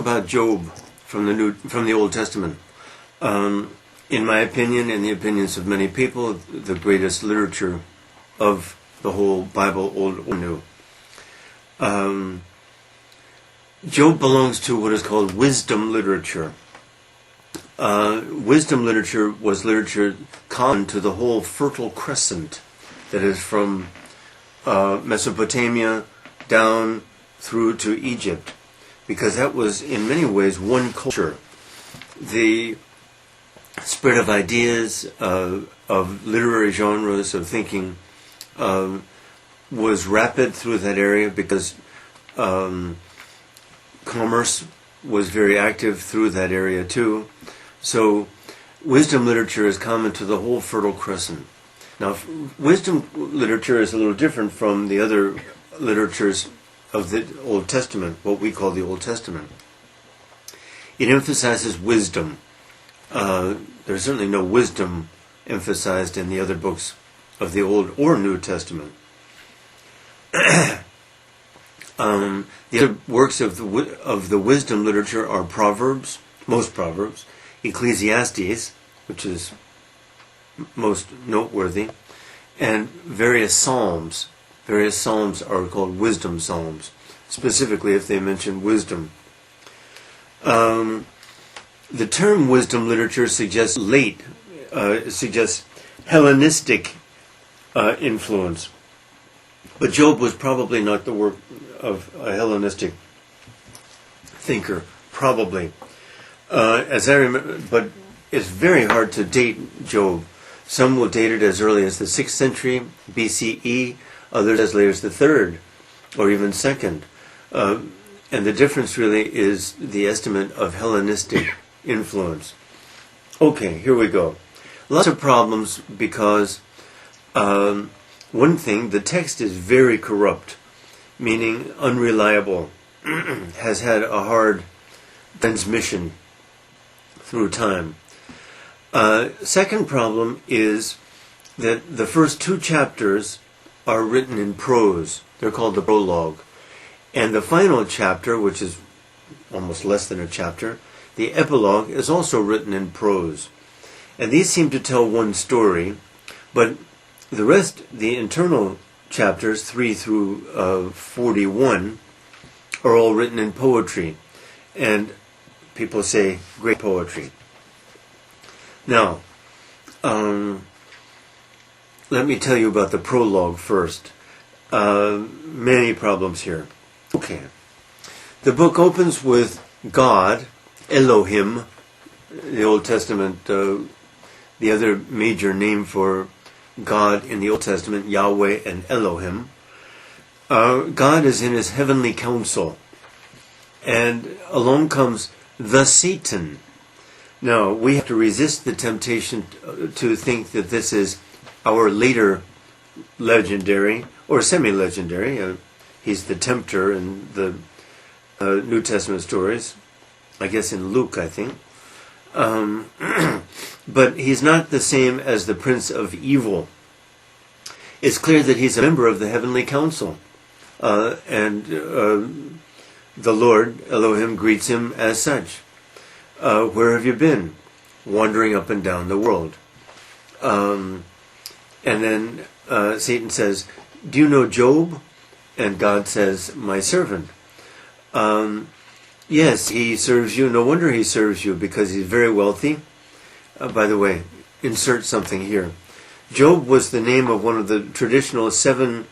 about Job from the Old Testament. In my opinion, and the opinions of many people, the greatest literature of the whole Bible, Old or New. Job belongs to what is called wisdom literature. Wisdom literature was literature common to the whole Fertile Crescent, that is from Mesopotamia down through to Egypt, because that was in many ways one culture. The spread of ideas, of literary genres, of thinking was rapid through that area because commerce was very active through that area too. So wisdom literature is common to the whole Fertile Crescent. Now, wisdom literature is a little different from the other literatures of the Old Testament, what we call the Old Testament. It emphasizes wisdom. There's certainly no wisdom emphasized in the other books of the Old or New Testament. The other works of the wisdom literature are Proverbs, most Proverbs, Ecclesiastes, which is most noteworthy, and various Psalms. Various Psalms are called wisdom Psalms, specifically if they mention wisdom. The term wisdom literature suggests Hellenistic influence. But Job was probably not the work of a Hellenistic thinker, probably. As I remember, but it's very hard to date Job. Some will date it as early as the 6th century BCE, others as late as the 3rd or even 2nd. And the difference really is the estimate of Hellenistic influence. Okay, here we go. Lots of problems because one thing, the text is very corrupt, meaning unreliable, has had a hard transmission through time. Second problem is that the first 2 chapters are written in prose. They're called the Prologue. And the final chapter, which is almost less than a chapter, the Epilogue, is also written in prose. And these seem to tell one story, but the rest, the internal chapters, 3 through 41, are all written in poetry. And people say great poetry. Now, let me tell you about the prologue first. Many problems here. Okay. The book opens with God, Elohim, the Old Testament, the other major name for God in the Old Testament, Yahweh and Elohim. God is in his heavenly council. And along comes the Satan. Now, we have to resist the temptation to think that this is our later legendary, or semi-legendary. He's the tempter in the New Testament stories. I guess in Luke, I think. But he's not the same as the Prince of Evil. It's clear that he's a member of the heavenly council. And the Lord, Elohim, greets him as such. Where have you been? Wandering up and down the world. And then Satan says, do you know Job? And God says, my servant. Yes, he serves you. No wonder he serves you, because he's very wealthy. By the way, insert something here. Job was the name of one of the traditional 7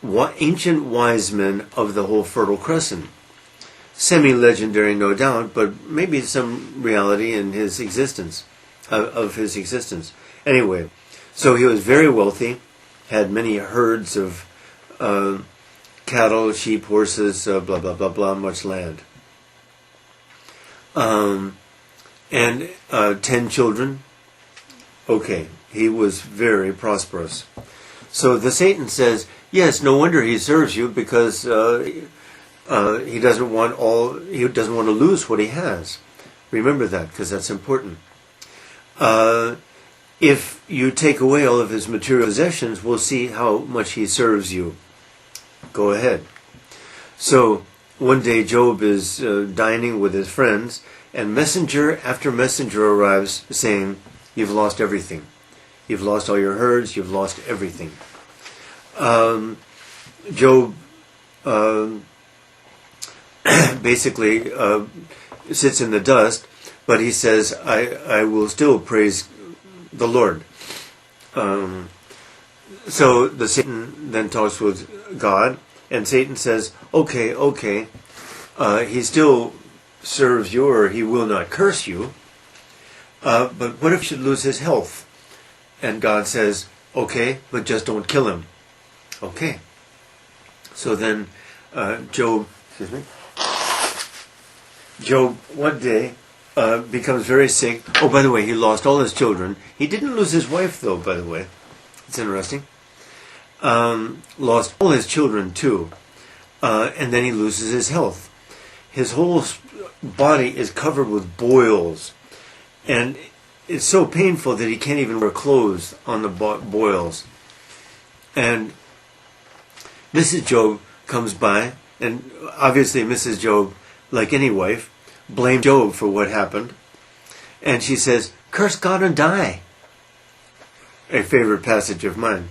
ancient wise men of the whole Fertile Crescent. Semi-legendary, no doubt, but maybe some reality in his existence, of his existence. Anyway, so he was very wealthy, had many herds of cattle, sheep, horses, blah, blah, blah, blah, much land. And 10 children. Okay, he was very prosperous. So the Satan says, yes, no wonder he serves you, because he doesn't want to lose what he has. Remember that, because that's important. If you take away all of his material possessions, we'll see how much he serves you. Go ahead. So one day Job is dining with his friends, and messenger after messenger arrives saying, "You've lost everything. You've lost all your herds. You've lost everything." Job basically sits in the dust, but he says, I will still praise the Lord. So the Satan then talks with God, and Satan says, okay, he still serves you, or he will not curse you, but what if he should lose his health? And God says, okay, but just don't kill him. Okay. So then Job one day becomes very sick. Oh, by the way, he lost all his children. He didn't lose his wife, though, by the way. It's interesting. Lost all his children, too. And then he loses his health. His whole body is covered with boils. And it's so painful that he can't even wear clothes on the boils. And Mrs. Job comes by, and obviously Mrs. Job, like any wife, blamed Job for what happened. And she says, "Curse God and die." A favorite passage of mine.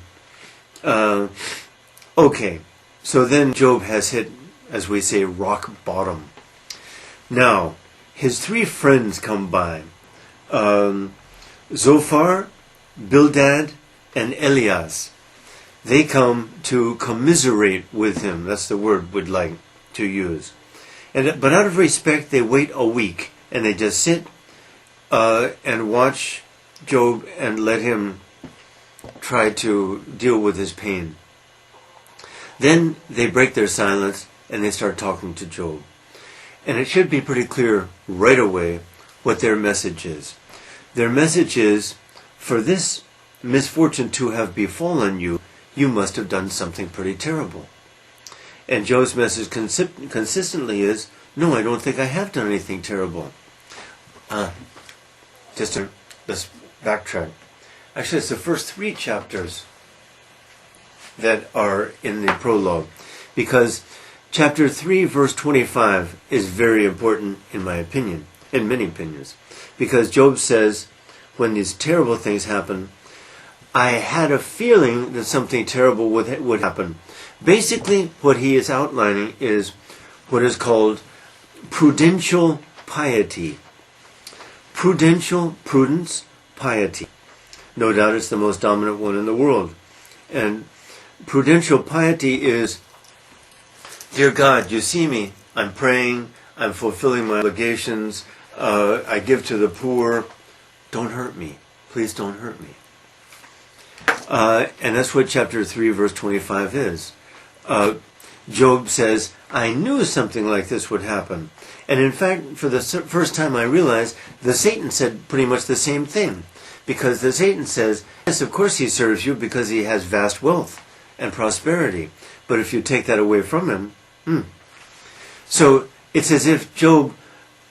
Okay, so then Job has hit, as we say, rock bottom. Now, his three friends come by. Zophar, Bildad, and Elias. They come to commiserate with him. That's the word we'd like to use. But out of respect, they wait a week, and they just sit and watch Job and let him try to deal with his pain. Then they break their silence, and they start talking to Job. And it should be pretty clear right away what their message is. Their message is, for this misfortune to have befallen you, you must have done something pretty terrible. And Job's message consistently is, no, I don't think I have done anything terrible. Let's backtrack. Actually, it's the first 3 chapters that are in the prologue. Because chapter 3, verse 25 is very important in my opinion, in many opinions. Because Job says, when these terrible things happen, I had a feeling that something terrible would happen. Basically, what he is outlining is what is called prudential piety. Prudence, piety. No doubt it's the most dominant one in the world. And prudential piety is, dear God, you see me. I'm praying. I'm fulfilling my obligations. I give to the poor. Don't hurt me. Please don't hurt me. And that's what chapter 3, verse 25 is. Job says, I knew something like this would happen. And in fact, for the first time I realized that Satan said pretty much the same thing. Because the Satan says, yes, of course he serves you because he has vast wealth and prosperity. But if you take that away from him, So it's as if Job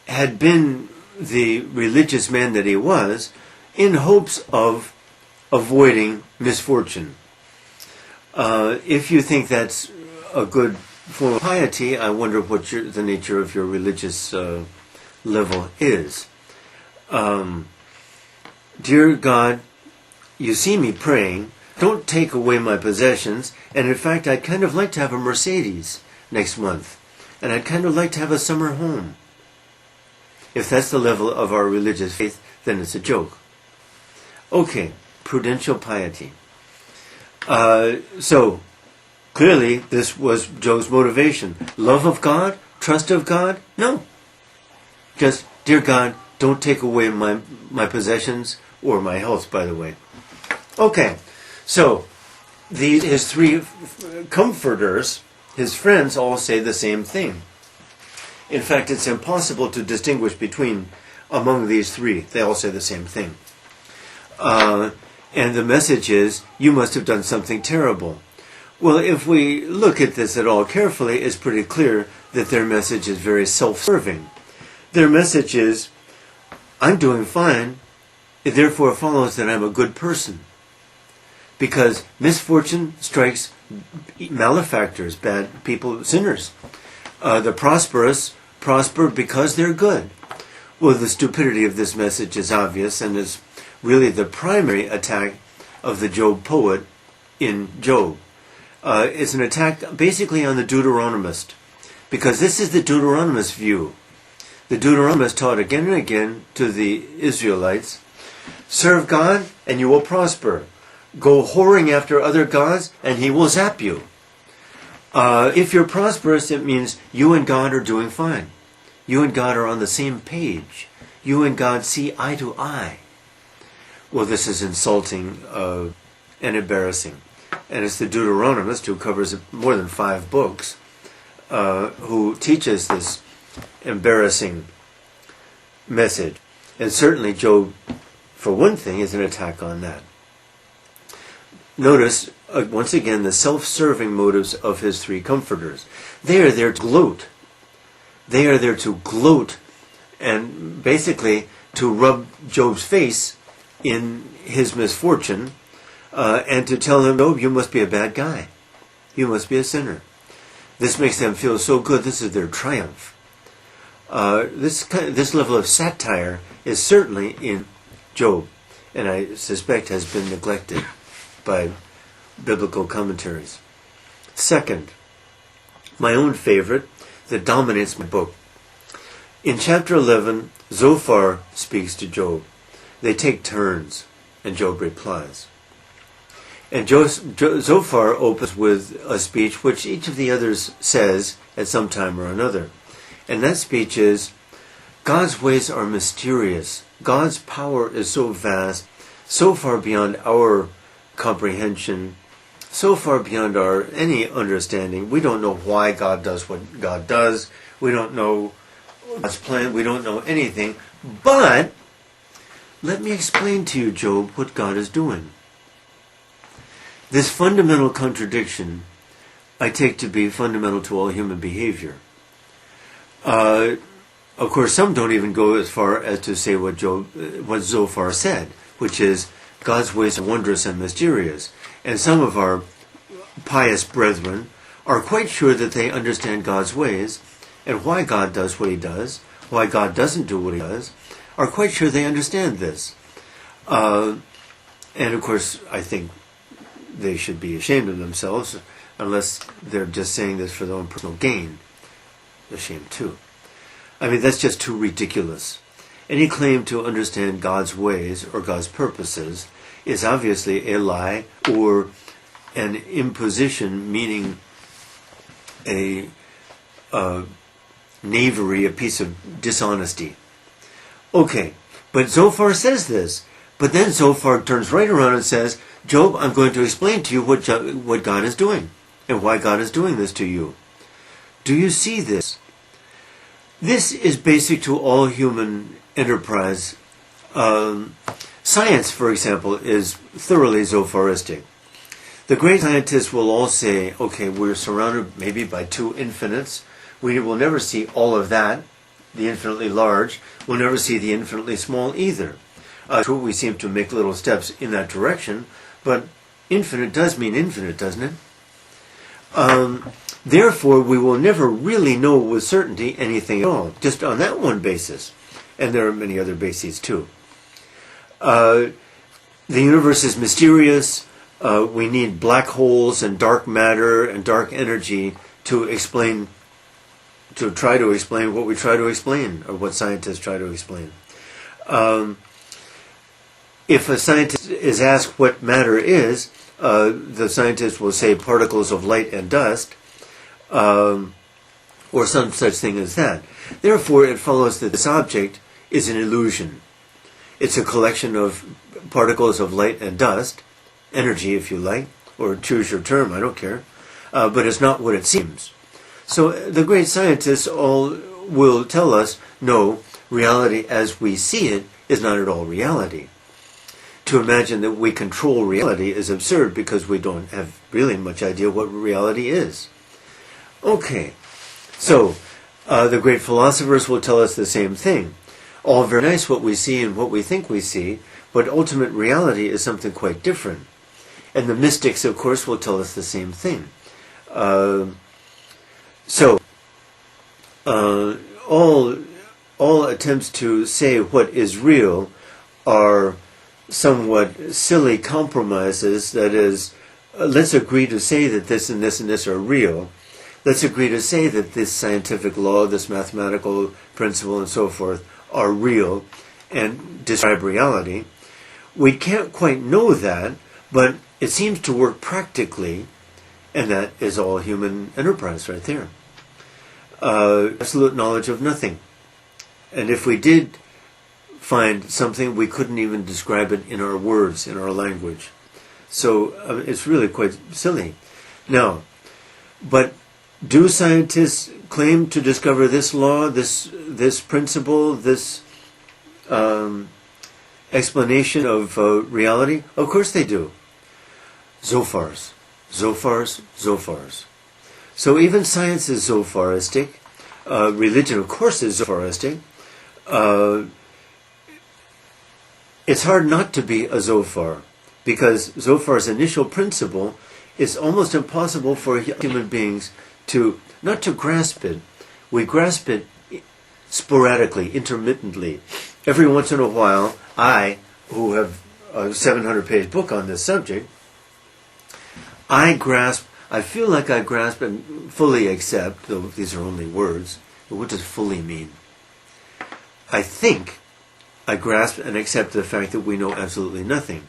had been the religious man that he was in hopes of avoiding misfortune. If you think that's a good form of piety, I wonder what the nature of your religious level is. Dear God, you see me praying. Don't take away my possessions. And in fact, I'd kind of like to have a Mercedes next month. And I'd kind of like to have a summer home. If that's the level of our religious faith, then it's a joke. Okay, prudential piety. So, clearly, this was Job's motivation. Love of God? Trust of God? No. Just, dear God, don't take away my possessions or my health, by the way. Okay, so his 3 comforters, his friends, all say the same thing. In fact, it's impossible to distinguish among these 3. They all say the same thing. And the message is, you must have done something terrible. Well, if we look at this at all carefully, it's pretty clear that their message is very self-serving. Their message is, I'm doing fine, it therefore follows that I'm a good person. Because misfortune strikes malefactors, bad people, sinners. The prosperous prosper because they're good. Well, the stupidity of this message is obvious and is really the primary attack of the Job poet in Job. It's an attack basically on the Deuteronomist, because this is the Deuteronomist view. The Deuteronomist taught again and again to the Israelites, serve God and you will prosper. Go whoring after other gods and he will zap you. If you're prosperous, it means you and God are doing fine. You and God are on the same page. You and God see eye to eye. Well, this is insulting and embarrassing. And it's the Deuteronomist, who covers more than 5 books, who teaches this embarrassing message. And certainly Job, for one thing, is an attack on that. Notice, once again, the self-serving motives of his 3 comforters. They are there to gloat. They are there to gloat and basically to rub Job's face in his misfortune and to tell him, Job, you must be a bad guy. You must be a sinner. This makes them feel so good. This is their triumph. This level of satire is certainly in Job, and I suspect has been neglected by biblical commentaries. Second, my own favorite that dominates my book. In chapter 11, Zophar speaks to Job. They take turns, and Job replies. And Zophar opens with a speech which each of the others says at some time or another. And that speech is, God's ways are mysterious. God's power is so vast, so far beyond our comprehension, so far beyond our any understanding. We don't know why God does what God does. We don't know God's plan. We don't know anything. But let me explain to you, Job, what God is doing. This fundamental contradiction I take to be fundamental to all human behavior. Of course, some don't even go as far as to say what Zophar said, which is, God's ways are wondrous and mysterious. And some of our pious brethren are quite sure that they understand God's ways and why God does what he does, why God doesn't do what he does, are quite sure they understand this. And of course, I think they should be ashamed of themselves, unless they're just saying this for their own personal gain. Ashamed too. I mean, that's just too ridiculous. Any claim to understand God's ways or God's purposes is obviously a lie or an imposition, meaning a knavery, a piece of dishonesty. Okay, but Zophar says this. But then Zophar turns right around and says, Job, I'm going to explain to you what God is doing and why God is doing this to you. Do you see this? This is basic to all human enterprise. Science, for example, is thoroughly Zopharistic. The great scientists will all say, okay, we're surrounded maybe by 2 infinites. We will never see all of that, the infinitely large. We'll never see the infinitely small either. We seem to make little steps in that direction, but infinite does mean infinite, doesn't it? Therefore, we will never really know with certainty anything at all, just on that one basis. And there are many other bases too. The universe is mysterious. We need black holes and dark matter and dark energy to try to explain what we try to explain, or what scientists try to explain. If a scientist is asked what matter is, the scientist will say particles of light and dust, or some such thing as that. Therefore, it follows that this object is an illusion. It's a collection of particles of light and dust, energy if you like, or choose your term, I don't care, but it's not what it seems. So the great scientists all will tell us, no, reality as we see it is not at all reality. To imagine that we control reality is absurd because we don't have really much idea what reality is. Okay, so the great philosophers will tell us the same thing. All very nice what we see and what we think we see, but ultimate reality is something quite different. And the mystics, of course, will tell us the same thing. So, all attempts to say what is real are somewhat silly compromises. That is, let's agree to say that this and this and this are real. Let's agree to say that this scientific law, this mathematical principle, and so forth are real and describe reality. We can't quite know that, but it seems to work practically, and that is all human enterprise right there. Absolute knowledge of nothing. And if we did find something, we couldn't even describe it in our words, in our language. So it's really quite silly. Now, but do scientists claim to discover this law, this principle, this explanation of reality? Of course they do. Zophars. So even science is Zopharistic. Religion, of course, is Zopharistic. It's hard not to be a Zophar, because Zophar's initial principle is almost impossible for human beings to, not to grasp it. We grasp it sporadically, intermittently. Every once in a while, I, who have a 700-page book on this subject, I feel like I grasp and fully accept, though these are only words, but what does fully mean? I think I grasp and accept the fact that we know absolutely nothing.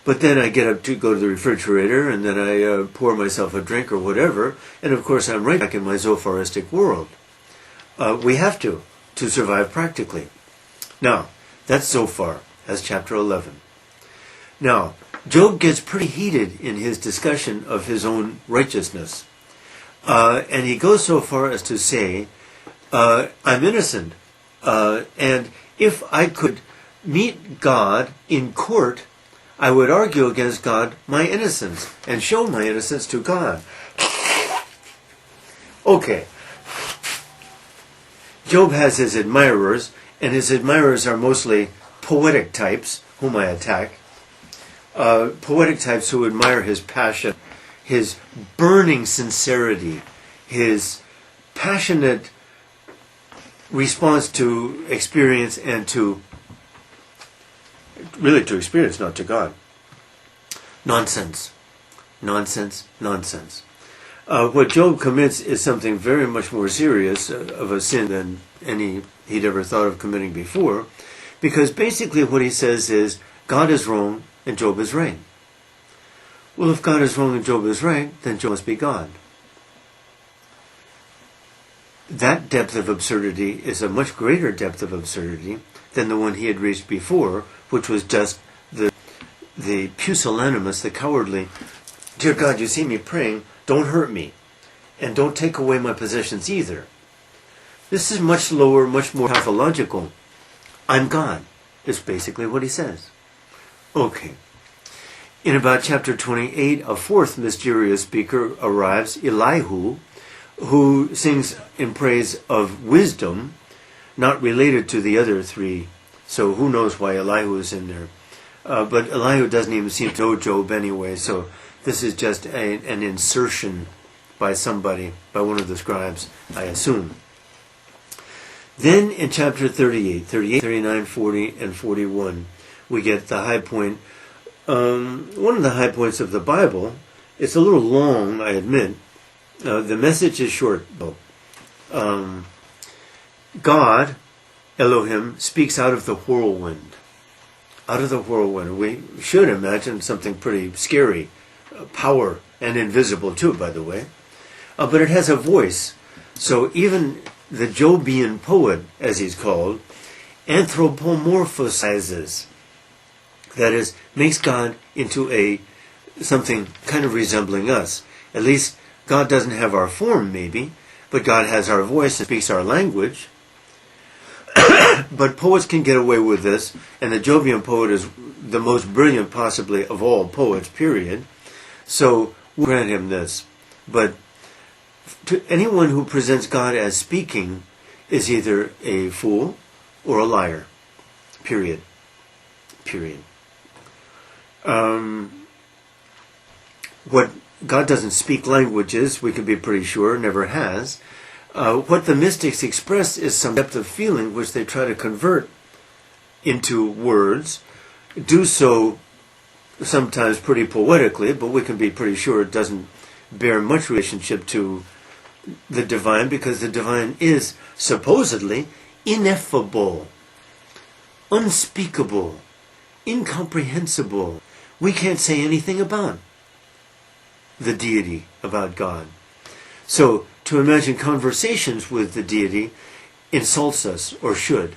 But then I get up to go to the refrigerator, and then I pour myself a drink or whatever, and of course I'm right back in my Zopharistic world. We have to survive practically. Now, that's Zophar, that's chapter 11. Now, Job gets pretty heated in his discussion of his own righteousness. And he goes so far as to say, I'm innocent. And if I could meet God in court, I would argue against God my innocence and show my innocence to God. Okay. Job has his admirers, and his admirers are mostly poetic types, whom I attack. Poetic types who admire his passion, his burning sincerity, his passionate response to experience and to experience, not to God. Nonsense. What Job commits is something very much more serious of a sin than any he'd ever thought of committing before, because basically what he says is, God is wrong and Job is right. Well, if God is wrong and Job is right, then Job must be God. That depth of absurdity is a much greater depth of absurdity than the one he had reached before, which was just the pusillanimous, the cowardly, dear God, you see me praying, don't hurt me, and don't take away my possessions either. This is much lower, much more pathological. I'm God, is basically what he says. Okay. In about chapter 28, a fourth mysterious speaker arrives, Elihu, who sings in praise of wisdom, not related to the other three. So who knows why Elihu is in there. But Elihu doesn't even seem to know Job anyway, so this is just an insertion by somebody, by one of the scribes, I assume. Then in chapter 38, 39, 40, and 41, we get the high point. One of the high points of the Bible. It's a little long, I admit. The message is short, though. God, Elohim, speaks out of the whirlwind. Out of the whirlwind. We should imagine something pretty scary. Power and invisible, too, by the way. But it has a voice. So even the Jobian poet, as he's called, anthropomorphizes. That is, makes God into something kind of resembling us. At least God doesn't have our form, maybe, but God has our voice and speaks our language. But poets can get away with this, and the Jobian poet is the most brilliant possibly of all poets, period. So we'll grant him this. But to anyone who presents God as speaking is either a fool or a liar. Period. What God doesn't speak languages, we can be pretty sure, never has. What the mystics express is some depth of feeling which they try to convert into words, do so sometimes pretty poetically, but we can be pretty sure it doesn't bear much relationship to the divine, because the divine is supposedly ineffable, unspeakable, incomprehensible. We can't say anything about the deity, about God. So to imagine conversations with the deity insults us, or should,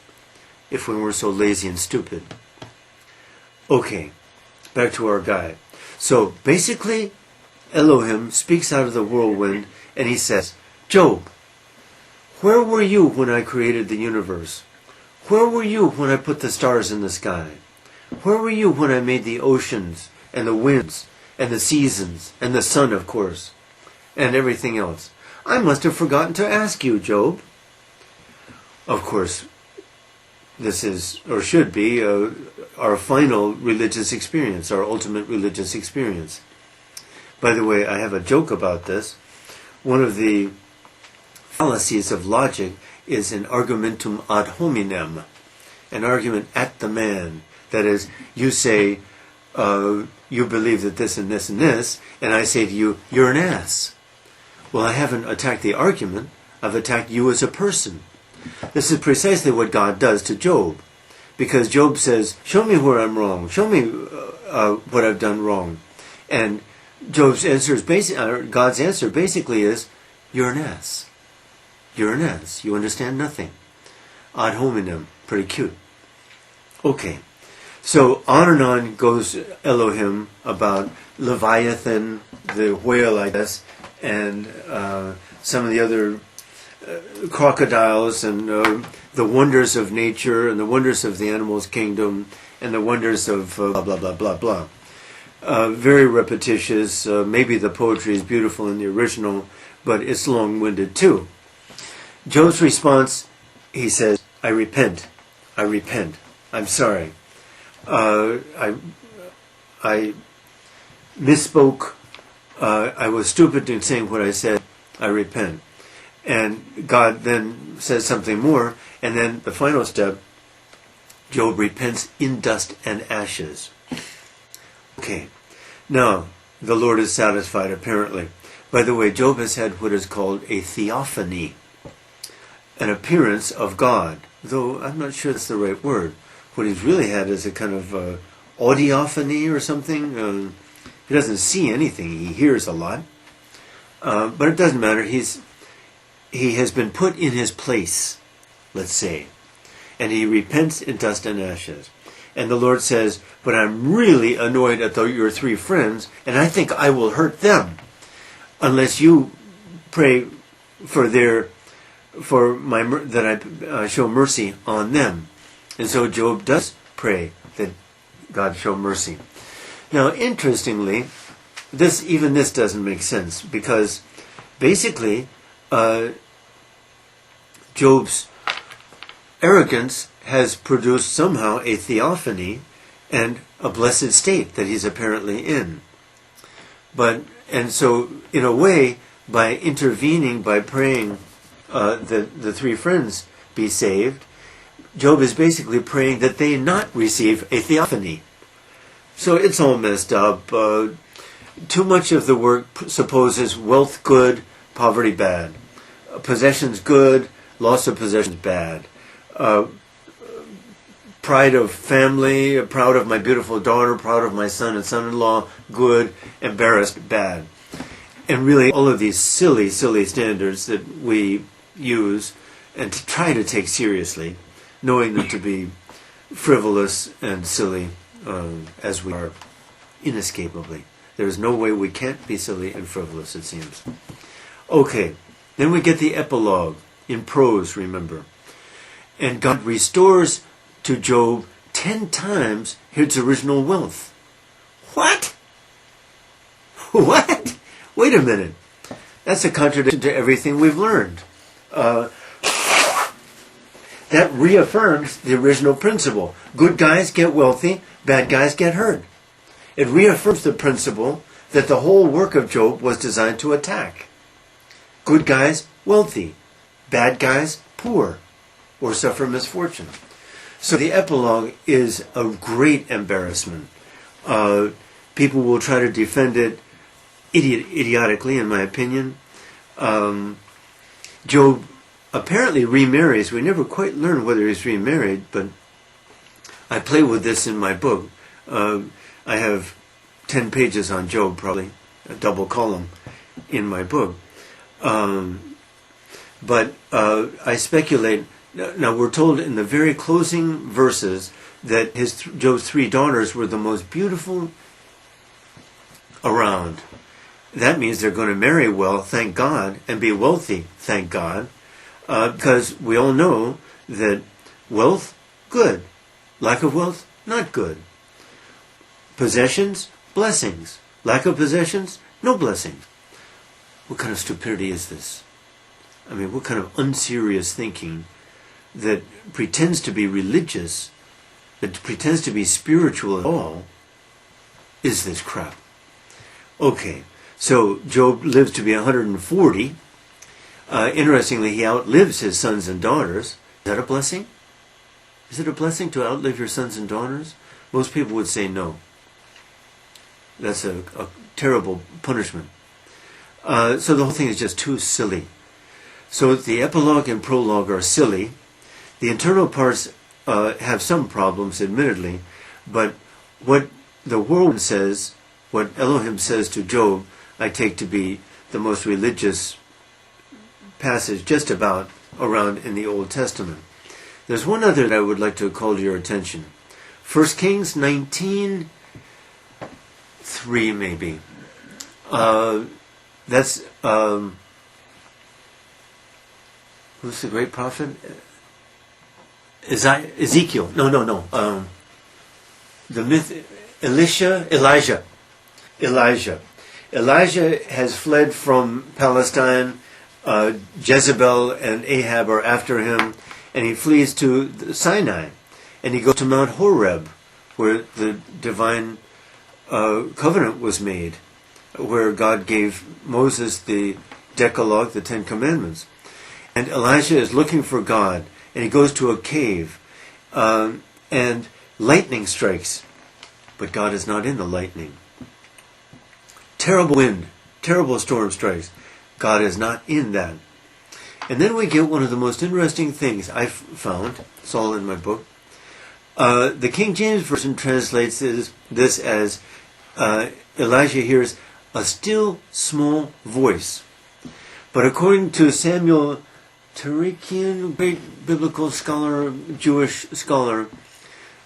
if we were so lazy and stupid. Okay, back to our guy. So basically, Elohim speaks out of the whirlwind and he says, Job, where were you when I created the universe? Where were you when I put the stars in the sky? Where were you when I made the oceans and the winds and the seasons and the sun, of course, and everything else? I must have forgotten to ask you, Job. Of course, this is, or should be, our final religious experience, our ultimate religious experience. By the way, I have a joke about this. One of the fallacies of logic is an argumentum ad hominem, an argument at the man. That is, you say, you believe that this and this and this, and I say to you, you're an ass. Well, I haven't attacked the argument, I've attacked you as a person. This is precisely what God does to Job. Because Job says, show me where I'm wrong, show me what I've done wrong. And Job's answer is God's answer basically is, you're an ass. You're an ass. You understand nothing. Ad hominem. Pretty cute. Okay. So on and on goes Elohim about Leviathan, the whale, I guess, and some of the other crocodiles, and the wonders of nature, and the wonders of the animal's kingdom, and the wonders of blah, blah, blah, blah, blah. Very repetitious. Maybe the poetry is beautiful in the original, but it's long-winded too. Job's response, he says, I repent. I repent. I'm sorry. I misspoke. I was stupid in saying what I said. I repent. And God then says something more, and then the final step, Job repents in dust and ashes. Okay. Now, the Lord is satisfied, apparently. By the way, Job has had what is called a theophany, an appearance of God, though I'm not sure that's the right word. What he's really had is a kind of audiophony or something. He doesn't see anything. He hears a lot. But it doesn't matter. He has been put in his place, let's say. And he repents in dust and ashes. And the Lord says, but I'm really annoyed at your three friends, and I think I will hurt them unless you pray that I show mercy on them. And so Job does pray that God show mercy. Now, interestingly, even this doesn't make sense, because basically Job's arrogance has produced somehow a theophany and a blessed state that he's apparently in. And so, in a way, by intervening, by praying the three friends be saved, Job is basically praying that they not receive a theophany. So it's all messed up. Too much of the work supposes wealth good, poverty bad. Possessions good, loss of possessions bad. Pride of family, proud of my beautiful daughter, proud of my son and son-in-law, good, embarrassed, bad. And really all of these silly, silly standards that we use and to try to take seriously, knowing them to be frivolous and silly, as we are inescapably. There is no way we can't be silly and frivolous, it seems. Okay, then we get the epilogue, in prose, remember. And God restores to Job 10 times his original wealth. What? What? Wait a minute. That's a contradiction to everything we've learned. That reaffirms the original principle. Good guys get wealthy, bad guys get hurt. It reaffirms the principle that the whole work of Job was designed to attack. Good guys, wealthy. Bad guys, poor, or suffer misfortune. So the epilogue is a great embarrassment. People will try to defend it idiotically, in my opinion. Job apparently remarries. We never quite learn whether he's remarried, but I play with this in my book. I have 10 pages on Job, probably, a double column in my book. But I speculate. Now we're told in the very closing verses that Job's 3 daughters were the most beautiful around. That means they're going to marry well, thank God, and be wealthy, thank God, because we all know that wealth, good. Lack of wealth, not good. Possessions, blessings. Lack of possessions, no blessings. What kind of stupidity is this? I mean, what kind of unserious thinking that pretends to be religious, that pretends to be spiritual at all, is this crap? Okay, so Job lives to be 140. Interestingly, he outlives his sons and daughters. Is that a blessing? Is it a blessing to outlive your sons and daughters? Most people would say no. That's a terrible punishment. So the whole thing is just too silly. So the epilogue and prologue are silly. The internal parts have some problems, admittedly, but what the world says, what Elohim says to Job, I take to be the most religious passage just about around in the Old Testament. There's one other that I would like to call to your attention. 1 Kings 19:3 maybe. That's who's the great prophet? Ezekiel. No. The myth. Elijah. Elijah has fled from Palestine. Jezebel and Ahab are after him, and he flees to Sinai, and he goes to Mount Horeb, where the divine covenant was made, where God gave Moses the Decalogue, the 10 Commandments. And Elijah is looking for God, and he goes to a cave, and lightning strikes, but God is not in the lightning. Terrible wind, terrible storm strikes. God is not in that. And then we get one of the most interesting things I've found. It's all in my book. The King James Version translates this as Elijah hears a still small voice. But according to Samuel Tarikian, great biblical scholar, Jewish scholar,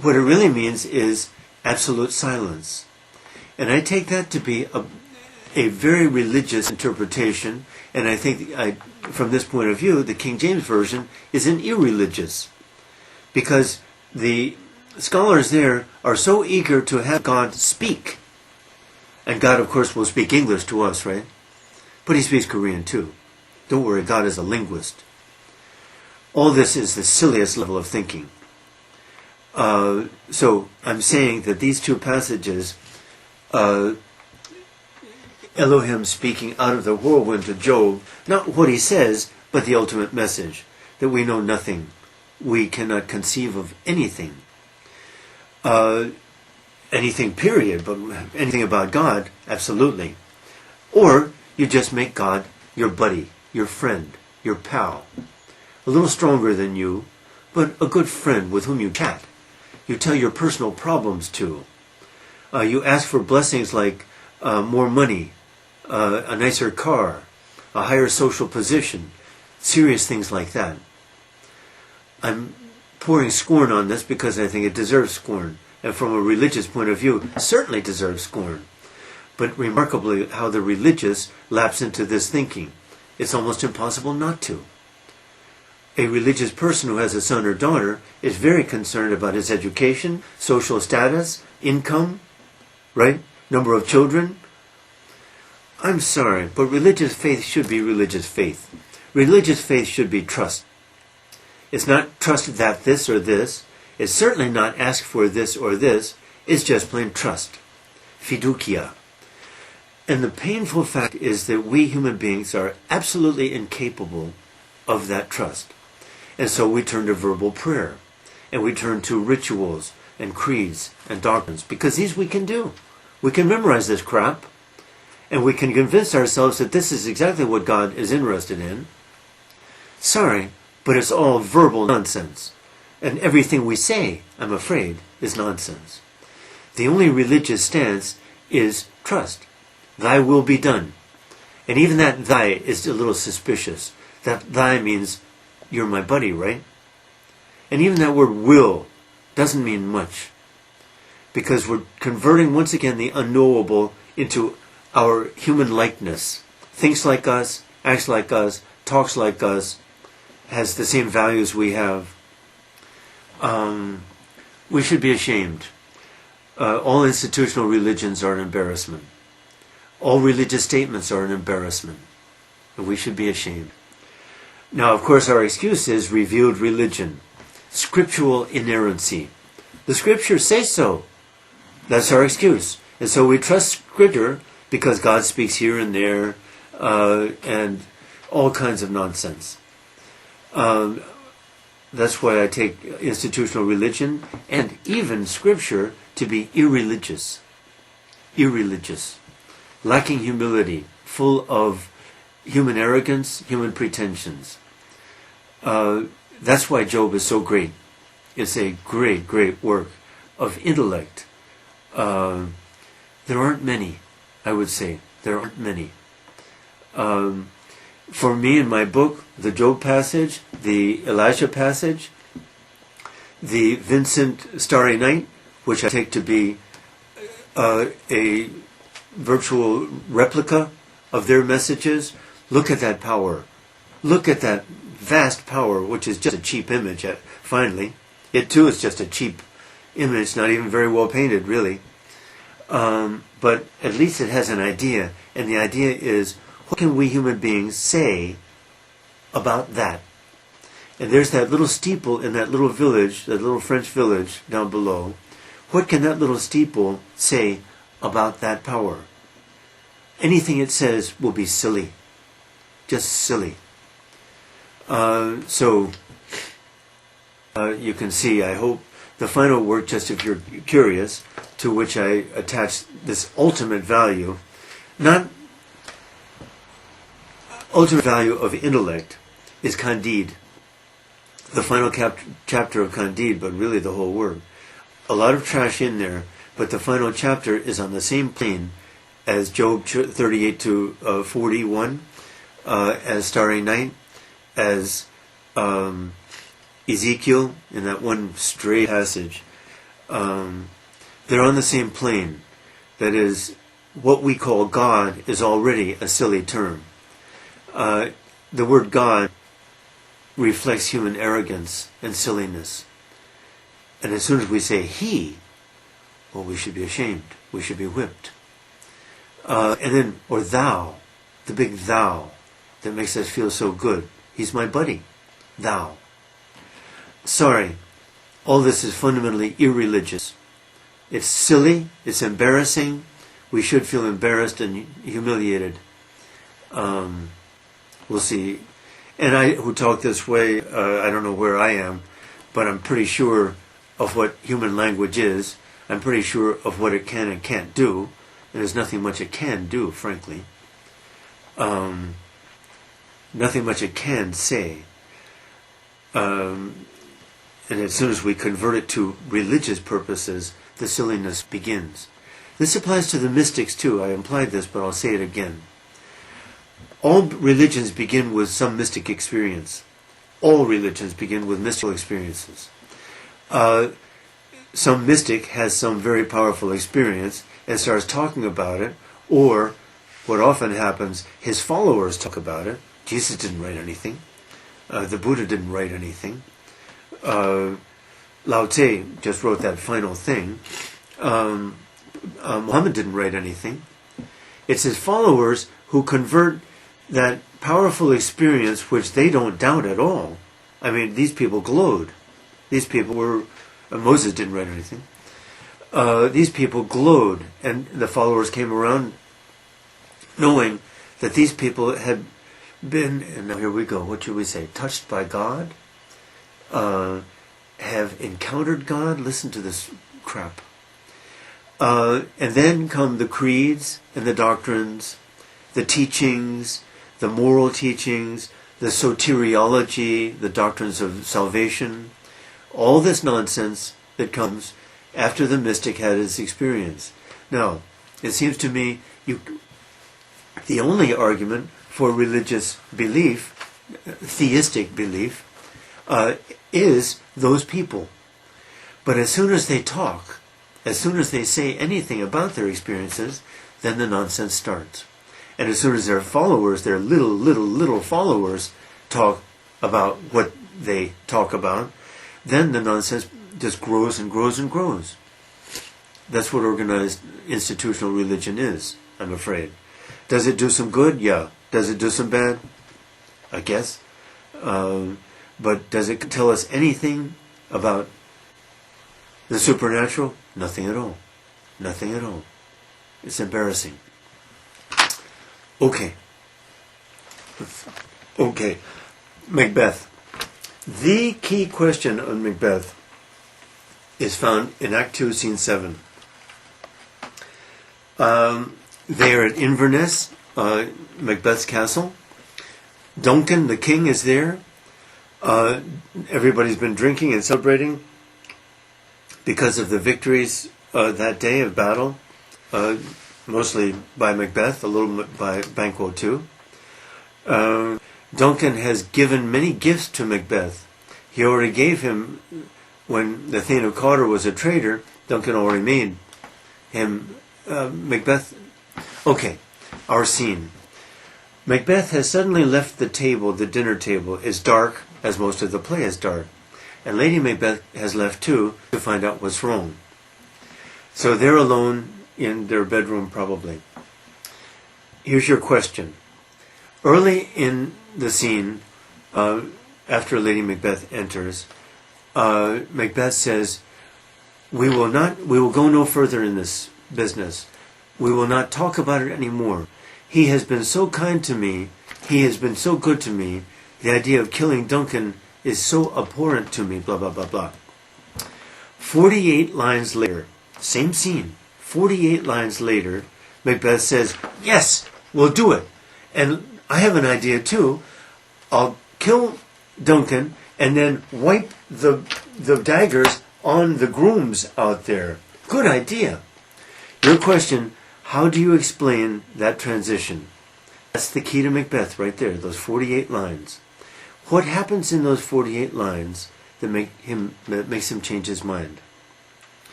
what it really means is absolute silence. And I take that to be a very religious interpretation, and I think from this point of view, the King James Version is an irreligious, because the scholars there are so eager to have God speak, and God, of course, will speak English to us, right? But he speaks Korean too. Don't worry, God is a linguist. All this is the silliest level of thinking. So I'm saying that these two passages, Elohim speaking out of the whirlwind to Job, not what he says, but the ultimate message, that we know nothing. We cannot conceive of anything. Anything, period, but anything about God, absolutely. Or you just make God your buddy, your friend, your pal. A little stronger than you, but a good friend with whom you chat. You tell your personal problems to. You ask for blessings like more money, a nicer car, a higher social position, serious things like that. I'm pouring scorn on this because I think it deserves scorn, and from a religious point of view, certainly deserves scorn. But remarkably, how the religious lapse into this thinking. It's almost impossible not to. A religious person who has a son or daughter is very concerned about his education, social status, income, right? Number of children. I'm sorry, but religious faith should be religious faith. Religious faith should be trust. It's not trust that this or this. It's certainly not ask for this or this. It's just plain trust. Fiducia. And the painful fact is that we human beings are absolutely incapable of that trust. And so we turn to verbal prayer, and we turn to rituals and creeds and doctrines, because these we can do. We can memorize this crap, and we can convince ourselves that this is exactly what God is interested in. Sorry, but it's all verbal nonsense. And everything we say, I'm afraid, is nonsense. The only religious stance is trust. Thy will be done. And even that thy is a little suspicious. That thy means you're my buddy, right? And even that word will doesn't mean much. Because we're converting once again the unknowable into our human likeness. Thinks like us, acts like us, talks like us, has the same values we have. We should be ashamed. All institutional religions are an embarrassment. All religious statements are an embarrassment. And we should be ashamed. Now, of course, our excuse is revealed religion. Scriptural inerrancy. The scriptures say so. That's our excuse. And so we trust Scripture because God speaks here and there, and all kinds of nonsense. That's why I take institutional religion and even Scripture to be irreligious. Irreligious. Lacking humility. Full of human arrogance, human pretensions. That's why Job is so great. It's a great, great work of intellect. There aren't many, I would say. There aren't many. For me, in my book, the Job passage, the Elijah passage, the Vincent Starry Night, which I take to be a virtual replica of their messages, look at that power. Look at that vast power, which is just a cheap image, finally. It too is just a cheap image, not even very well painted, really. But at least it has an idea, and the idea is, what can we human beings say about that? And there's that little steeple in that little village, that little French village down below. What can that little steeple say about that power? Anything it says will be silly. Just silly. So you can see, I hope, the final work, just if you're curious, to which I attach this ultimate value, not ultimate value of intellect, is Candide. The final chapter of Candide, but really the whole work. A lot of trash in there, but the final chapter is on the same plane as Job 38 to 41, as Starry Night, as Ezekiel in that one stray passage. They're on the same plane. That is, what we call God is already a silly term. The word God reflects human arrogance and silliness. And as soon as we say He, well, we should be ashamed. We should be whipped. And then, or Thou, the big Thou that makes us feel so good. He's my buddy. Thou. Sorry, all this is fundamentally irreligious. It's silly, it's embarrassing. We should feel embarrassed and humiliated. We'll see. And I, who talk this way, I don't know where I am, but I'm pretty sure of what human language is. I'm pretty sure of what it can and can't do. And there's nothing much it can do, frankly. Nothing much it can say. And as soon as we convert it to religious purposes, the silliness begins. This applies to the mystics too. I implied this, but I'll say it again. All religions begin with some mystic experience. All religions begin with mystical experiences. Some mystic has some very powerful experience and starts talking about it, or what often happens, his followers talk about it. Jesus didn't write anything. The Buddha didn't write anything. Lao Tse just wrote that final thing. Muhammad didn't write anything. It's his followers who convert that powerful experience, which they don't doubt at all. I mean, these people glowed. These people were... Moses didn't write anything. These people glowed, and the followers came around knowing that these people had been, and now here we go, what should we say, touched by God, have encountered God, listen to this crap. And then come the creeds and the doctrines, the teachings, the moral teachings, the soteriology, the doctrines of salvation, all this nonsense that comes after the mystic had his experience. Now, it seems to me the only argument for religious belief, theistic belief, is those people. But as soon as they talk, as soon as they say anything about their experiences, then the nonsense starts. And as soon as their followers, their little followers, talk about what they talk about, then the nonsense just grows and grows and grows. That's what organized institutional religion is, I'm afraid. Does it do some good? Yeah. Does it do some bad? I guess. But does it tell us anything about the supernatural? Nothing at all. Nothing at all. It's embarrassing. Okay. Macbeth. The key question on Macbeth is found in Act 2, Scene 7. They are at Inverness, Macbeth's castle. Duncan, the king, is there. Everybody's been drinking and celebrating because of the victories that day of battle, mostly by Macbeth, a little bit by Banquo too. Duncan has given many gifts to Macbeth. He already gave him, when the Thane of Cawdor was a traitor, Duncan already made him Macbeth. Okay, our scene. Macbeth has suddenly left the table, the dinner table. It's dark, as most of the play is dark. And Lady Macbeth has left too, to find out what's wrong. So they're alone in their bedroom, probably. Here's your question. Early in the scene, after Lady Macbeth enters, Macbeth says, we will go no further in this business. We will not talk about it anymore. He has been so kind to me. He has been so good to me. The idea of killing Duncan is so abhorrent to me, blah, blah, blah, blah. 48 lines later, same scene, 48 lines later, Macbeth says, yes, we'll do it. And I have an idea too. I'll kill Duncan and then wipe the daggers on the grooms out there. Good idea. Your question, how do you explain that transition? That's the key to Macbeth right there, those 48 lines. What happens in those 48 lines that makes him change his mind?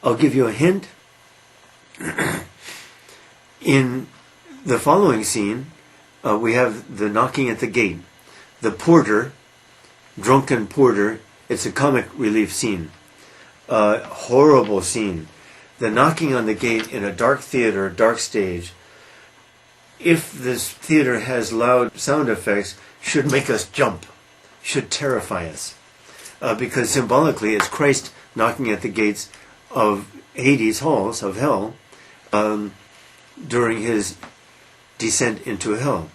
I'll give you a hint. In the following scene, we have the knocking at the gate. The porter, drunken porter, it's a comic relief scene. Horrible scene. The knocking on the gate in a dark theater, dark stage. If this theater has loud sound effects, should make us jump, should terrify us. Because symbolically it's Christ knocking at the gates of Hades, halls of hell, during his descent into hell.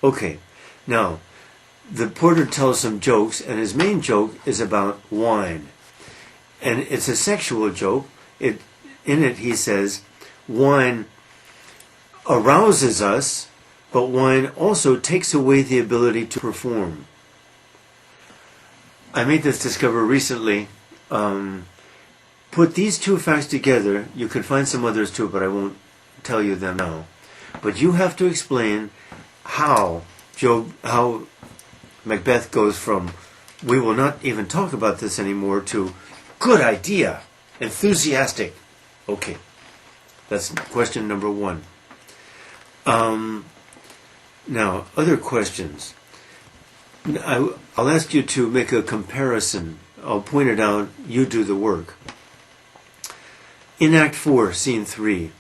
Okay, now, the porter tells some jokes, and his main joke is about wine. And it's a sexual joke. In it he says, wine arouses us, but wine also takes away the ability to perform. I made this discovery recently. Put these two facts together. You could find some others too, but I won't tell you them now. But you have to explain how Macbeth goes from, we will not even talk about this anymore, to, good idea, enthusiastic. Okay, that's question number one. Now, other questions. I'll ask you to make a comparison. I'll point it out. You do the work. In Act 4, Scene 3,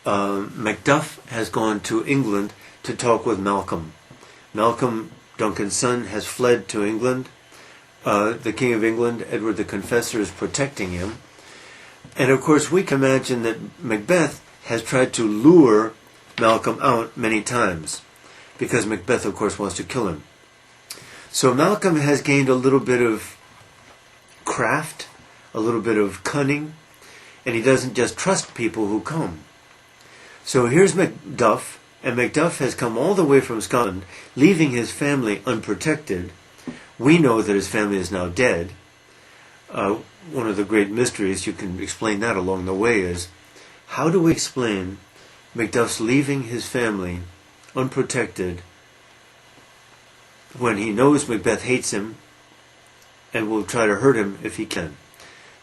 Macduff has gone to England to talk with Malcolm. Malcolm, Duncan's son, has fled to England. The King of England, Edward the Confessor, is protecting him. And of course, we can imagine that Macbeth has tried to lure Malcolm out many times, because Macbeth, of course, wants to kill him. So Malcolm has gained a little bit of craft, a little bit of cunning, and he doesn't just trust people who come. So here's Macduff, and Macduff has come all the way from Scotland, leaving his family unprotected. We know that his family is now dead. One of the great mysteries, you can explain that along the way, is how do we explain Macduff's leaving his family unprotected when he knows Macbeth hates him and will try to hurt him if he can?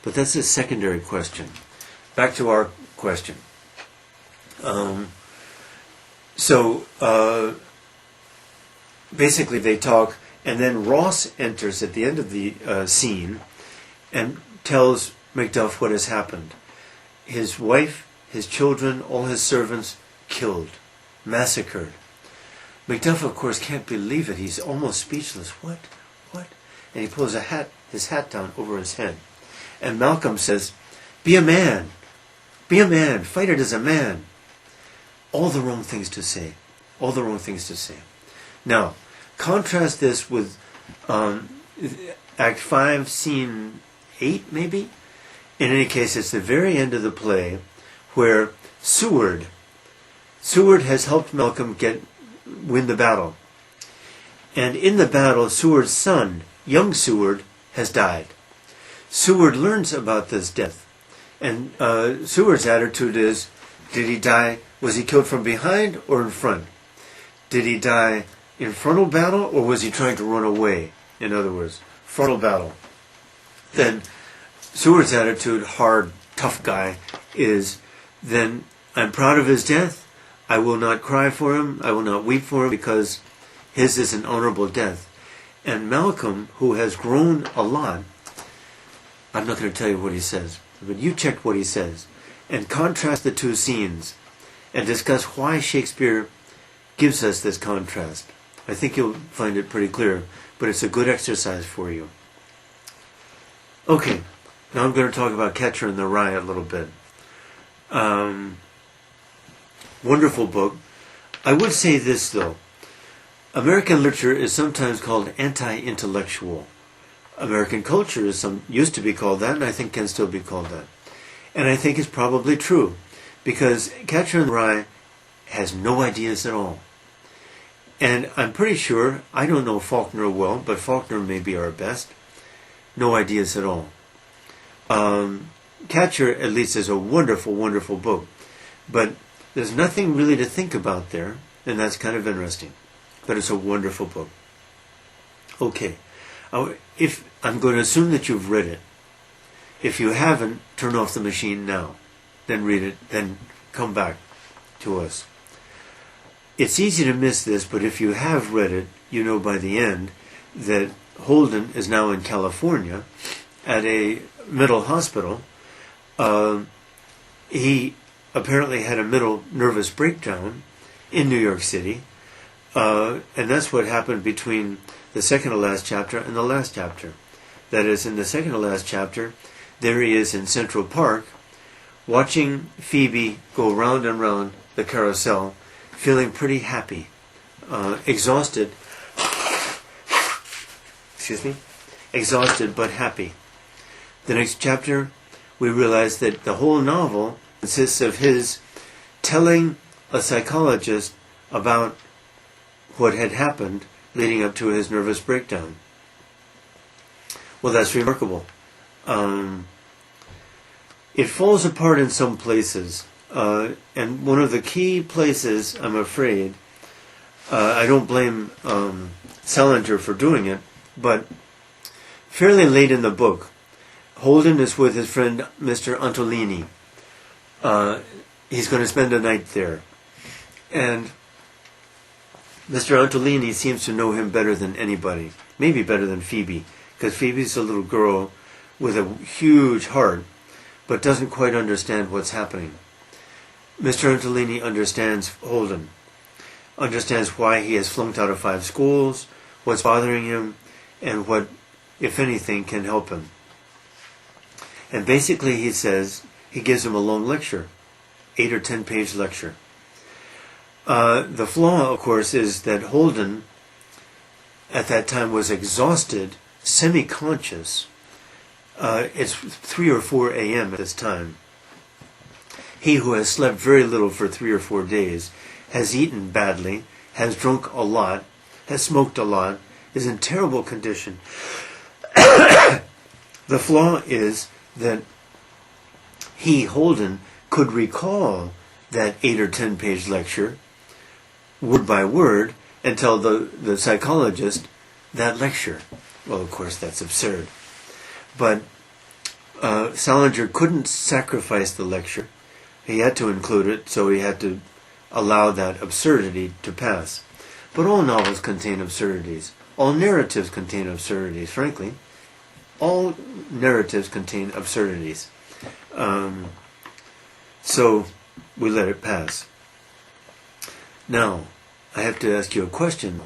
But that's a secondary question. Back to our question. Basically they talk, and then Ross enters at the end of the scene and tells Macduff what has happened. His wife, his children, all his servants killed, massacred. Macduff, of course, can't believe it. He's almost speechless. What? And he pulls his hat down over his head. And Malcolm says, be a man. Be a man. Fight it as a man. All the wrong things to say. All the wrong things to say. Now, contrast this with Act 5, Scene 8, maybe? In any case, it's the very end of the play where Seward has helped Malcolm win the battle. And in the battle, Seward's son, young Seward, has died. Seward learns about this death. And Seward's attitude is, did he die? Was he killed from behind or in front? Did he die in frontal battle, or was he trying to run away? In other words, frontal battle. Then Seward's attitude, hard, tough guy, is, then I'm proud of his death. I will not cry for him. I will not weep for him, because his is an honorable death. And Malcolm, who has grown a lot, I'm not going to tell you what he says, but you check what he says, and contrast the two scenes, and discuss why Shakespeare gives us this contrast. I think you'll find it pretty clear, but it's a good exercise for you. Okay, now I'm going to talk about Catcher in the Rye a little bit. Wonderful book. I would say this, though. American literature is sometimes called anti-intellectual. American culture used to be called that, and I think can still be called that. And I think it's probably true, because Catcher in the Rye has no ideas at all. And I'm pretty sure, I don't know Faulkner well, but Faulkner may be our best. No ideas at all. Catcher, at least, is a wonderful, wonderful book. But there's nothing really to think about there, and that's kind of interesting. But it's a wonderful book. Okay. If I'm going to assume that you've read it. If you haven't, turn off the machine now. Then read it, then come back to us. It's easy to miss this, but if you have read it, you know by the end that Holden is now in California at a mental hospital. He apparently had a mental nervous breakdown in New York City, and that's what happened between the second to last chapter and the last chapter. That is, in the second to last chapter, there he is in Central Park, watching Phoebe go round and round the carousel, feeling pretty happy, exhausted but happy. The next chapter, we realize that the whole novel consists of his telling a psychologist about what had happened leading up to his nervous breakdown. Well, that's remarkable. It falls apart in some places. And one of the key places, I'm afraid, I don't blame Salinger for doing it, but fairly late in the book, Holden is with his friend Mr. Antolini. He's going to spend a night there. And Mr. Antolini seems to know him better than anybody, maybe better than Phoebe, because Phoebe's a little girl with a huge heart, but doesn't quite understand what's happening. Mr. Antolini understands Holden, understands why he has flunked out of 5 schools, what's bothering him, and what, if anything, can help him. And basically he gives him a long lecture, 8 or 10 page lecture. The flaw, of course, is that Holden at that time was exhausted, semi-conscious. It's 3 or 4 a.m. at this time. He who has slept very little for 3 or 4 days, has eaten badly, has drunk a lot, has smoked a lot, is in terrible condition. The flaw is that he, Holden, could recall that 8 or 10 page lecture, word by word, and tell the psychologist that lecture. Well, of course, that's absurd. But Salinger couldn't sacrifice the lecture. He had to include it, so he had to allow that absurdity to pass. But all novels contain absurdities. All narratives contain absurdities, frankly. All narratives contain absurdities. So we let it pass. Now, I have to ask you a question.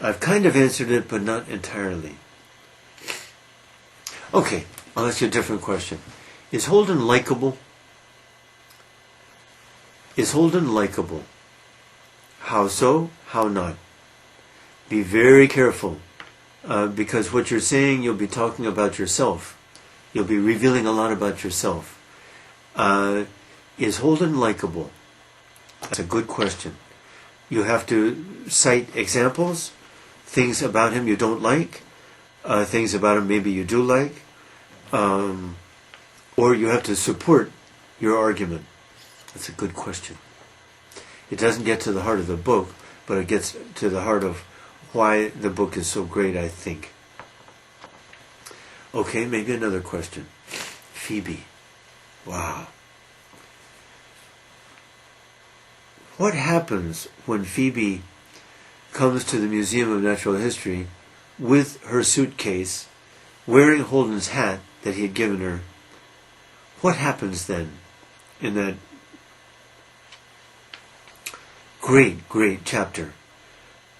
I've kind of answered it, but not entirely. Okay, I'll ask you a different question. Is Holden likable? Is Holden likable? How so? How not? Be very careful, because what you're saying, you'll be talking about yourself. You'll be revealing a lot about yourself. Is Holden likable? That's a good question. You have to cite examples, things about him you don't like, things about him maybe you do like, or you have to support your argument. That's a good question. It doesn't get to the heart of the book, but it gets to the heart of why the book is so great, I think. Okay, maybe another question. Phoebe. Wow. What happens when Phoebe comes to the Museum of Natural History with her suitcase, wearing Holden's hat that he had given her? What happens then in that great, great chapter?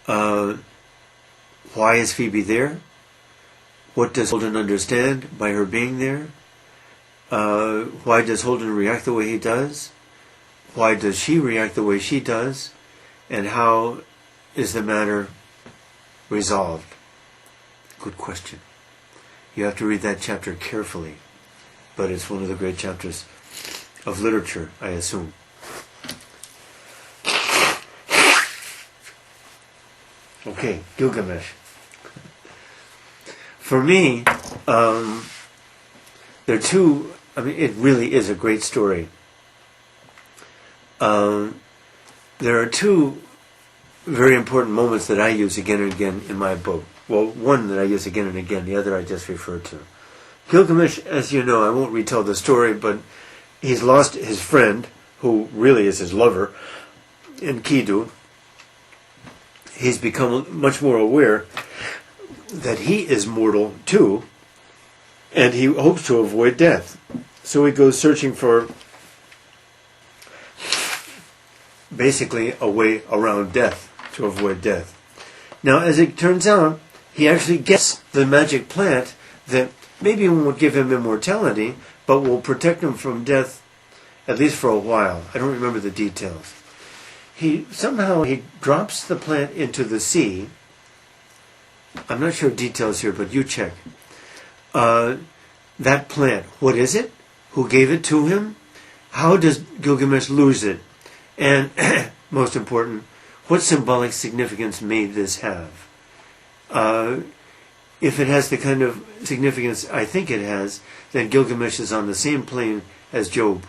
Why is Phoebe there? What does Holden understand by her being there? Why does Holden react the way he does? Why does she react the way she does? And how is the matter resolved? Good question. You have to read that chapter carefully, but it's one of the great chapters of literature, I assume. Okay, Gilgamesh. For me, there are two, it really is a great story. There are two very important moments that I use again and again in my book. Well, one that I use again and again, the other I just referred to. Gilgamesh, as you know, I won't retell the story, but he's lost his friend, who really is his lover, Enkidu. He's become much more aware that he is mortal too, and he hopes to avoid death. So he goes searching for basically a way around death, to avoid death. Now, as it turns out, he actually gets the magic plant that maybe won't give him immortality, but will protect him from death, at least for a while. I don't remember the details. Somehow he drops the plant into the sea. I'm not sure details here, but you check. That plant, what is it? Who gave it to him? How does Gilgamesh lose it? And, most important, what symbolic significance may this have? If it has the kind of significance I think it has, then Gilgamesh is on the same plane as Job.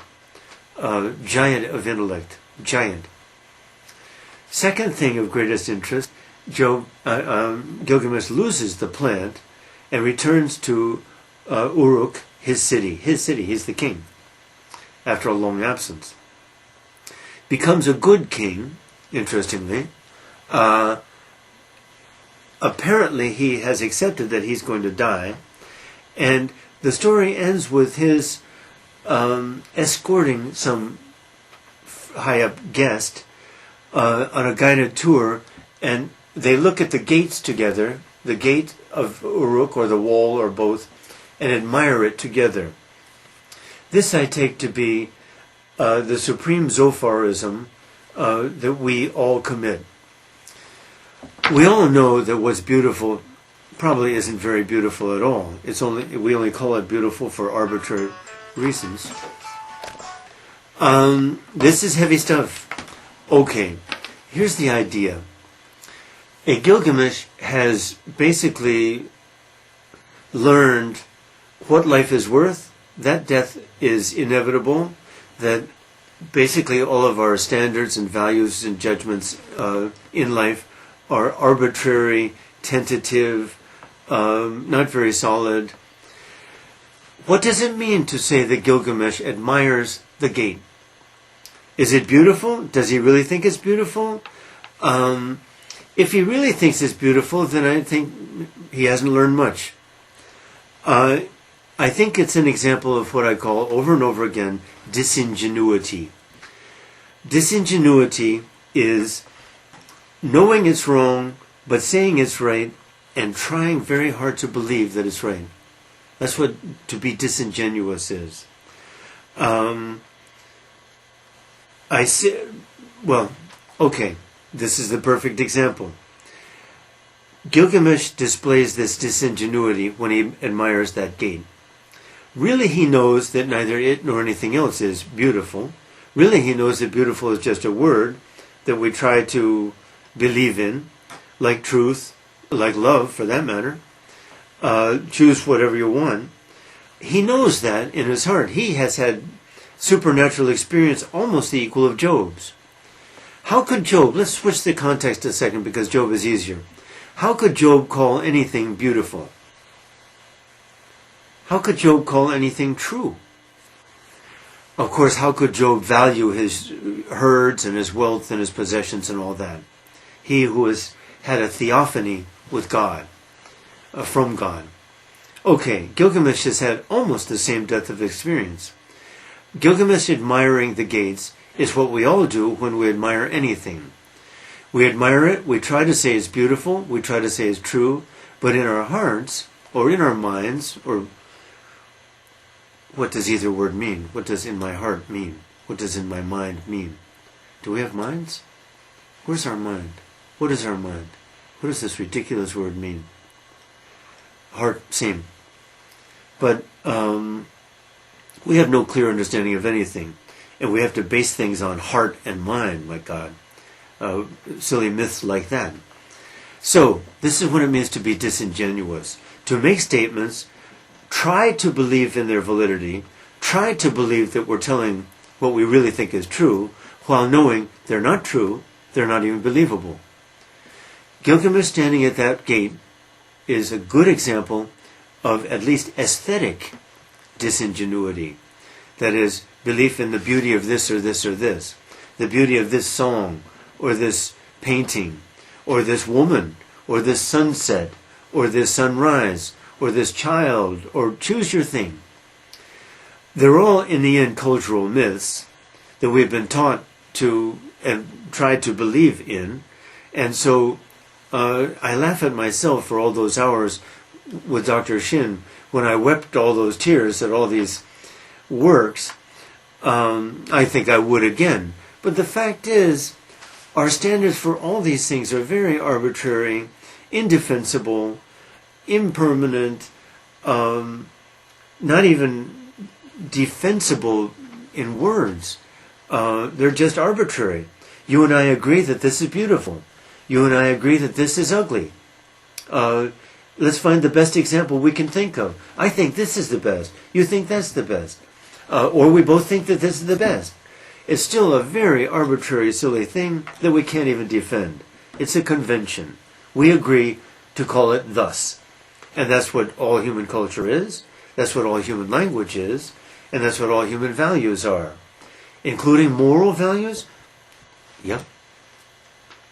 Giant of intellect. Giant. Second thing of greatest interest, Gilgamesh loses the plant and returns to Uruk, his city. He's the king, after a long absence. Becomes a good king, interestingly. Apparently he has accepted that he's going to die, and the story ends with his escorting some high-up guest on a guided tour, and they look at the gates together, the gate of Uruk or the wall or both, and admire it together. This I take to be the supreme Zopharism that we all commit. We all know that what's beautiful probably isn't very beautiful at all. We only call it beautiful for arbitrary reasons. This is heavy stuff. Okay, here's the idea. A Gilgamesh has basically learned what life is worth, that death is inevitable, that basically all of our standards and values and judgments in life are arbitrary, tentative, not very solid. What does it mean to say that Gilgamesh admires the gate? Is it beautiful? Does he really think it's beautiful? If he really thinks it's beautiful, then I think he hasn't learned much. I think it's an example of what I call, over and over again, disingenuity. Disingenuity is knowing it's wrong, but saying it's right, and trying very hard to believe that it's right. That's what to be disingenuous is. This is the perfect example. Gilgamesh displays this disingenuity when he admires that gate. Really he knows that neither it nor anything else is beautiful. Really he knows that beautiful is just a word that we try to believe in, like truth, like love for that matter. Choose whatever you want. He knows that in his heart. He has had supernatural experience almost the equal of Job's. How could Job, let's switch the context a second because Job is easier. How could Job call anything beautiful? How could Job call anything true? Of course, how could Job value his herds and his wealth and his possessions and all that? He who has had a theophany with God, from God. Okay, Gilgamesh has had almost the same depth of experience. Gilgamesh admiring the gates is what we all do when we admire anything. We admire it, we try to say it's beautiful, we try to say it's true, but in our hearts, or in our minds, or what does either word mean? What does in my heart mean? What does in my mind mean? Do we have minds? Where's our mind? What is our mind? What does this ridiculous word mean? Heart, same. But we have no clear understanding of anything. And we have to base things on heart and mind, my God. Silly myths like that. So, this is what it means to be disingenuous. To make statements, try to believe in their validity, try to believe that we're telling what we really think is true, while knowing they're not true, they're not even believable. Gilgamesh standing at that gate is a good example of at least aesthetic disingenuity. That is, belief in the beauty of this or this or this, the beauty of this song, or this painting, or this woman, or this sunset, or this sunrise, or this child, or choose your thing. They're all, in the end, cultural myths that we've been taught to and tried to believe in. And so I laugh at myself for all those hours with Dr. Shin when I wept all those tears at all these works. I think I would again. But the fact is, our standards for all these things are very arbitrary, indefensible, impermanent, not even defensible in words. They're just arbitrary. You and I agree that this is beautiful. You and I agree that this is ugly. Let's find the best example we can think of. I think this is the best. You think that's the best. Or we both think that this is the best. It's still a very arbitrary, silly thing that we can't even defend. It's a convention. We agree to call it thus. And that's what all human culture is. That's what all human language is. And that's what all human values are. Including moral values? Yep.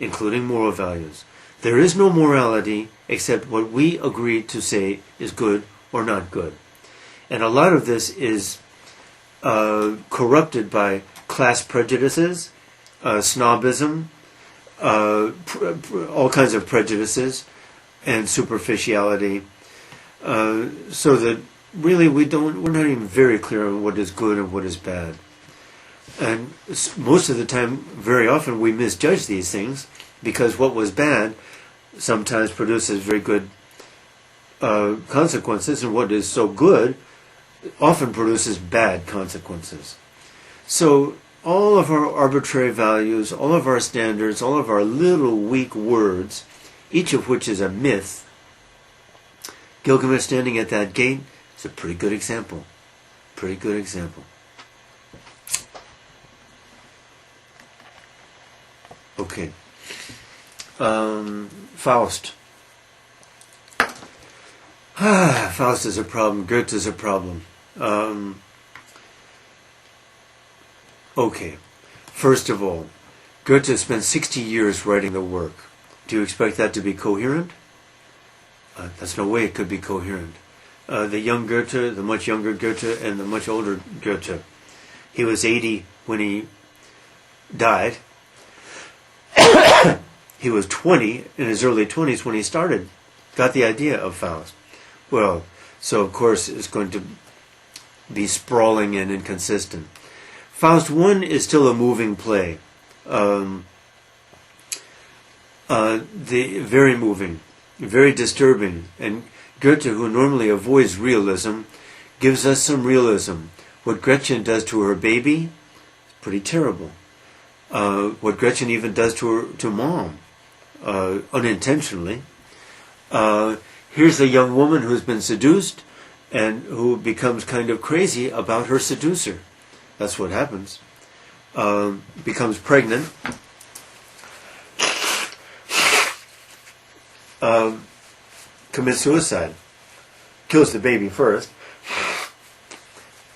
Including moral values. There is no morality except what we agree to say is good or not good. And a lot of this is corrupted by class prejudices, snobism, all kinds of prejudices, and superficiality, so that really we're not even very clear on what is good and what is bad. And most of the time, very often, we misjudge these things because what was bad sometimes produces very good consequences, and what is so good often produces bad consequences. So all of our arbitrary values, all of our standards, all of our little weak words, each of which is a myth, Gilgamesh standing at that gate is a pretty good example. Pretty good example. Okay. Faust. Faust is a problem. Goethe is a problem. Okay. First of all, Goethe spent 60 years writing the work. Do you expect that to be coherent? There's no way it could be coherent. The young Goethe, the much younger Goethe, and the much older Goethe. He was 80 when he died. He was 20 in his early 20s when he got the idea of Faust. Well, so of course it's going to be sprawling and inconsistent. Faust I is still a moving play. Very moving, very disturbing. And Goethe, who normally avoids realism, gives us some realism. What Gretchen does to her baby, pretty terrible. What Gretchen even does to mom, unintentionally. Here's a young woman who's been seduced and who becomes kind of crazy about her seducer. That's what happens. Becomes pregnant. Commits suicide. Kills the baby first.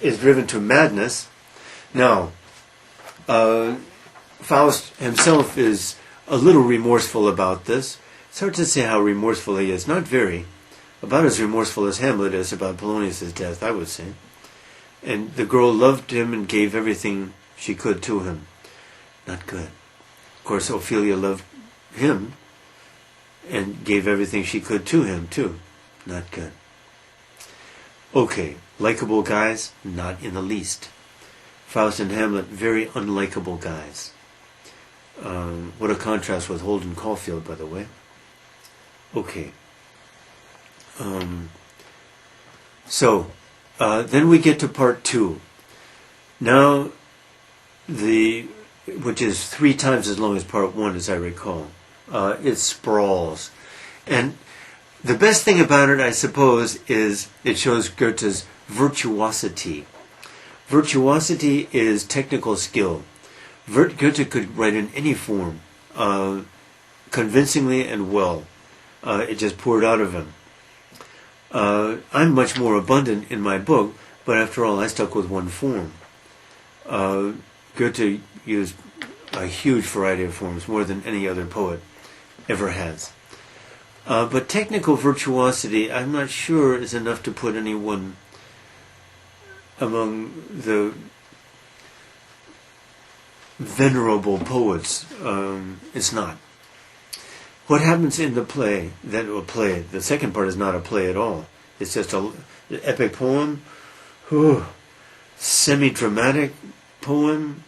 Is driven to madness. Now, Faust himself is a little remorseful about this. It's hard to say how remorseful he is. Not very. About as remorseful as Hamlet is about Polonius' death, I would say. And the girl loved him and gave everything she could to him. Not good. Of course, Ophelia loved him and gave everything she could to him, too. Not good. Okay, likable guys? Not in the least. Faust and Hamlet, very unlikable guys. What a contrast with Holden Caulfield, by the way. Okay. Then we get to part 2. Now, which is 3 times as long as part 1, as I recall. It sprawls. And the best thing about it, I suppose, is it shows Goethe's virtuosity. Virtuosity is technical skill. Goethe could write in any form, convincingly and well. It just poured out of him. I'm much more abundant in my book, but after all, I stuck with one form. Goethe used a huge variety of forms, more than any other poet ever has. But technical virtuosity, I'm not sure is enough to put anyone among the venerable poets. It's not. What happens in the play, the second part is not a play at all. It's just an epic poem, semi-dramatic poem,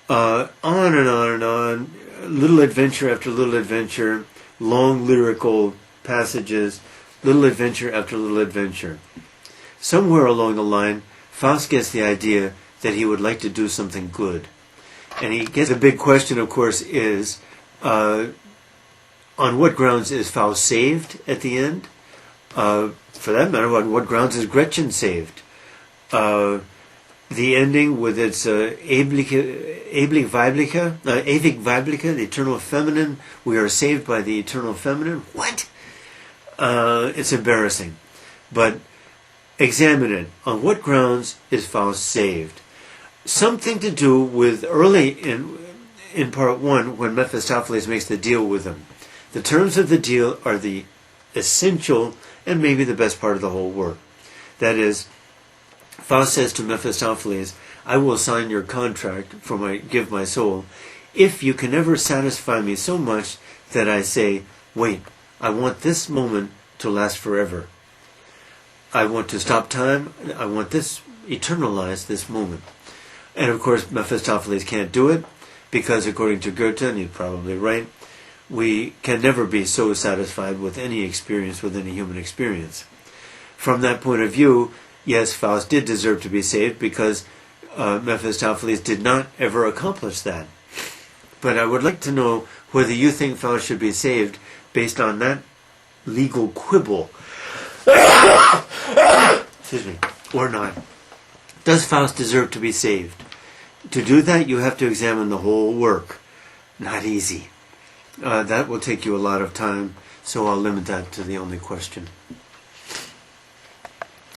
on and on and on, little adventure after little adventure, long lyrical passages, little adventure after little adventure. Somewhere along the line, Faust gets the idea that he would like to do something good. And he gets the big question, of course, is, on what grounds is Faust saved at the end? For that matter, on what grounds is Gretchen saved? The ending with its ewig weibliche, the eternal feminine. We are saved by the eternal feminine. What? It's embarrassing. But examine it. On what grounds is Faust saved? Something to do with early in part 1 when Mephistopheles makes the deal with him. The terms of the deal are the essential and maybe the best part of the whole work. That is, Faust says to Mephistopheles, I will sign your contract for my give my soul if you can ever satisfy me so much that I say, wait, I want this moment to last forever. I want to stop time. I want this, eternalize this moment. And of course, Mephistopheles can't do it, because according to Goethe, and he's probably right, we can never be so satisfied with any experience, with any human experience. From that point of view, yes, Faust did deserve to be saved, because Mephistopheles did not ever accomplish that. But I would like to know whether you think Faust should be saved based on that legal quibble, excuse me, or not. Does Faust deserve to be saved? To do that, you have to examine the whole work. Not easy. That will take you a lot of time, so I'll limit that to the only question.